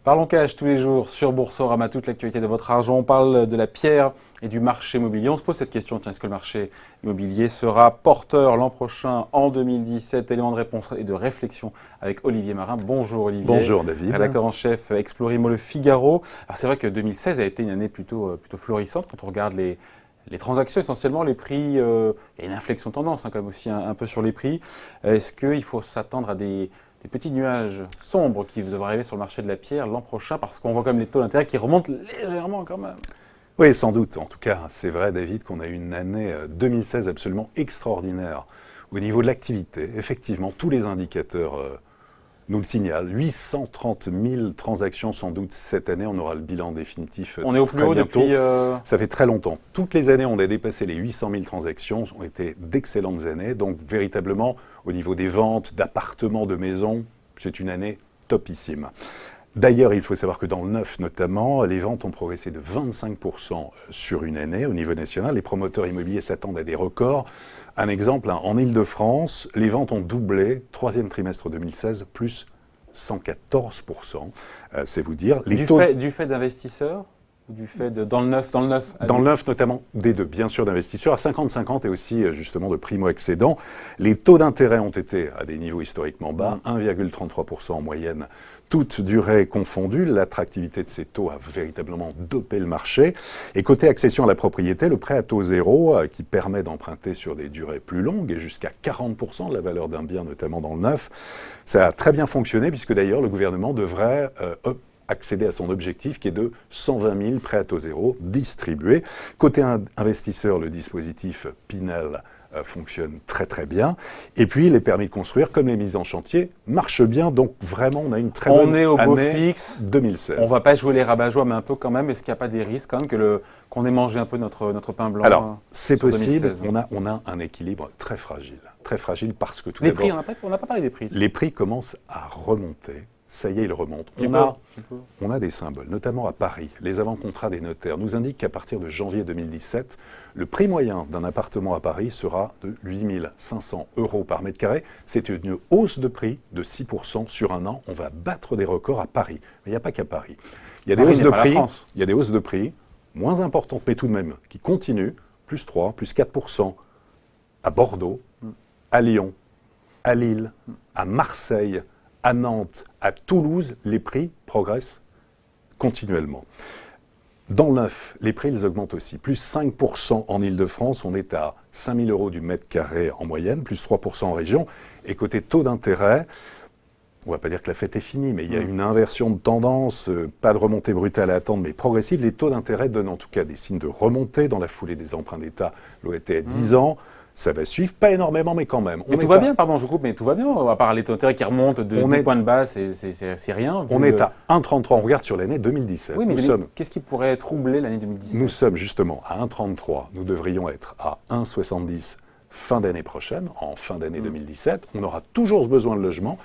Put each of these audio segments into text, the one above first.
Parlons cash tous les jours sur Boursorama, toute l'actualité de votre argent. On parle de la pierre et du marché immobilier. On se pose cette question, tiens, est-ce que le marché immobilier sera porteur l'an prochain, en 2017? Élément de réponse et de réflexion avec Olivier Marin. Bonjour Olivier. Bonjour David. Rédacteur en chef Explorimo Le Figaro. Alors c'est vrai que 2016 a été une année plutôt florissante quand on regarde les transactions, essentiellement les prix. Il y a une inflexion tendance quand même aussi un peu sur les prix. Est-ce qu'il faut s'attendre à des petits nuages sombres qui devraient arriver sur le marché de la pierre l'an prochain, parce qu'on voit quand même les taux d'intérêt qui remontent légèrement quand même? Oui, sans doute. En tout cas, c'est vrai, David, qu'on a eu une année 2016 absolument extraordinaire au niveau de l'activité. Effectivement, tous les indicateurs nous le signalent. 830 000 transactions sans doute cette année. On aura le bilan définitif On est au plus haut bientôt. depuis... Ça fait très longtemps. Toutes les années, on a dépassé les 800 000 transactions. Ont été d'excellentes années. Donc, véritablement, au niveau des ventes, d'appartements, de maisons, c'est une année topissime. D'ailleurs, il faut savoir que dans le neuf notamment, les ventes ont progressé de 25% sur une année au niveau national. Les promoteurs immobiliers s'attendent à des records. Un exemple, en Île-de-France, les ventes ont doublé, troisième trimestre 2016, plus 114%. C'est vous dire. Du fait d'investisseurs ou du fait dans le neuf? Dans le neuf notamment, des deux, bien sûr, d'investisseurs, à 50-50 et aussi justement de primo-excédents. Les taux d'intérêt ont été à des niveaux historiquement bas, 1,33% en moyenne, toute durée confondue. L'attractivité de ces taux a véritablement dopé le marché. Et côté accession à la propriété, le prêt à taux zéro, qui permet d'emprunter sur des durées plus longues et jusqu'à 40% de la valeur d'un bien, notamment dans le neuf, ça a très bien fonctionné, puisque d'ailleurs le gouvernement devrait accéder à son objectif qui est de 120 000 prêts à taux zéro distribués. Côté investisseur, le dispositif Pinel fonctionne très très bien. Et puis les permis de construire, comme les mises en chantier, marchent bien. Donc vraiment, on a une très bonne année beau fixe 2016. On ne va pas jouer les rabat-joie, mais un peu quand même. Est-ce qu'il n'y a pas des risques quand même qu'on ait mangé un peu notre pain blanc? Alors, c'est possible. 2016. On a un équilibre très fragile. Très fragile parce que tout les d'abord... prix, on n'a pas parlé des prix. Les prix commencent à remonter. Ça y est, ils remontent. On a des symboles, notamment à Paris. Les avant-contrats des notaires nous indiquent qu'à partir de janvier 2017, le prix moyen d'un appartement à Paris sera de 8 500 € par mètre carré. C'est une hausse de prix de 6% sur un an. On va battre des records à Paris. Mais il n'y a pas qu'à Paris. Il y a des hausses de prix. Il y a des hausses de prix moins importantes, mais tout de même, qui continuent. Plus 3, plus 4% à Bordeaux, à Lyon, à Lille, à Marseille, à Nantes, à Toulouse, les prix progressent continuellement. Dans le neuf, les prix ils augmentent aussi. Plus 5% en Île-de-France, on est à 5 000 € du mètre carré en moyenne, plus 3% en région. Et côté taux d'intérêt, on ne va pas dire que la fête est finie, mais il y a une inversion de tendance, pas de remontée brutale à attendre, mais progressive. Les taux d'intérêt donnent en tout cas des signes de remontée dans la foulée des emprunts d'État. L'eau était à 10 ans. Ça va suivre, pas énormément, mais quand même. Mais tout va bien, pardon, je vous coupe, mais tout va bien, à part les taux d'intérêt qui remontent de 10 points de base, c'est rien. On est à 1,33, on regarde sur l'année 2017. Oui, mais qu'est-ce qui pourrait troubler l'année 2017? Nous sommes justement à 1,33, nous devrions être à 1,70 fin d'année prochaine, en fin d'année 2017. On aura toujours besoin de logement.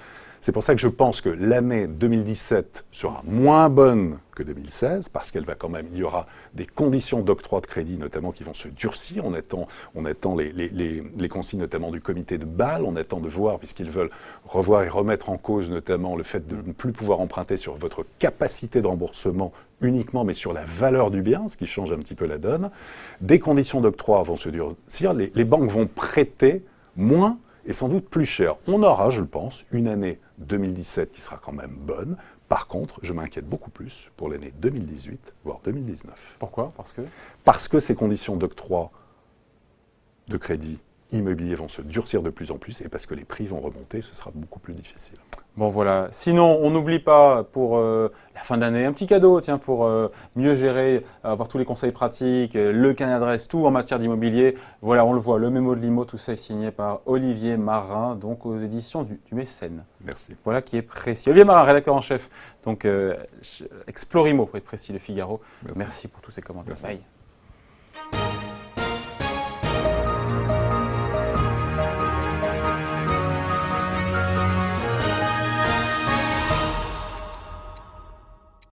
C'est pour ça que je pense que l'année 2017 sera moins bonne que 2016, parce qu'elle va quand même, il y aura des conditions d'octroi de crédit notamment qui vont se durcir. On attend les consignes notamment du comité de Bâle, on attend de voir, puisqu'ils veulent revoir et remettre en cause notamment le fait de ne plus pouvoir emprunter sur votre capacité de remboursement uniquement, mais sur la valeur du bien, ce qui change un petit peu la donne. Des conditions d'octroi vont se durcir, les banques vont prêter moins et sans doute plus cher. On aura, je le pense, une année 2017 qui sera quand même bonne. Par contre, je m'inquiète beaucoup plus pour l'année 2018, voire 2019. Pourquoi? Parce que ces conditions d'octroi de crédit immobilier vont se durcir de plus en plus et parce que les prix vont remonter, ce sera beaucoup plus difficile. Bon voilà, sinon on n'oublie pas pour la fin d'année un petit cadeau, tiens, pour mieux gérer, avoir tous les conseils pratiques, le carnet d'adresse, tout en matière d'immobilier. Voilà, on le voit, le mémo de l'IMO, tout ça est signé par Olivier Marin, donc aux éditions du Mécène. Merci. Voilà qui est précis. Olivier Marin, rédacteur en chef, donc Explorimo pour être précis, Le Figaro. Merci pour tous ces commentaires. Merci. Bye.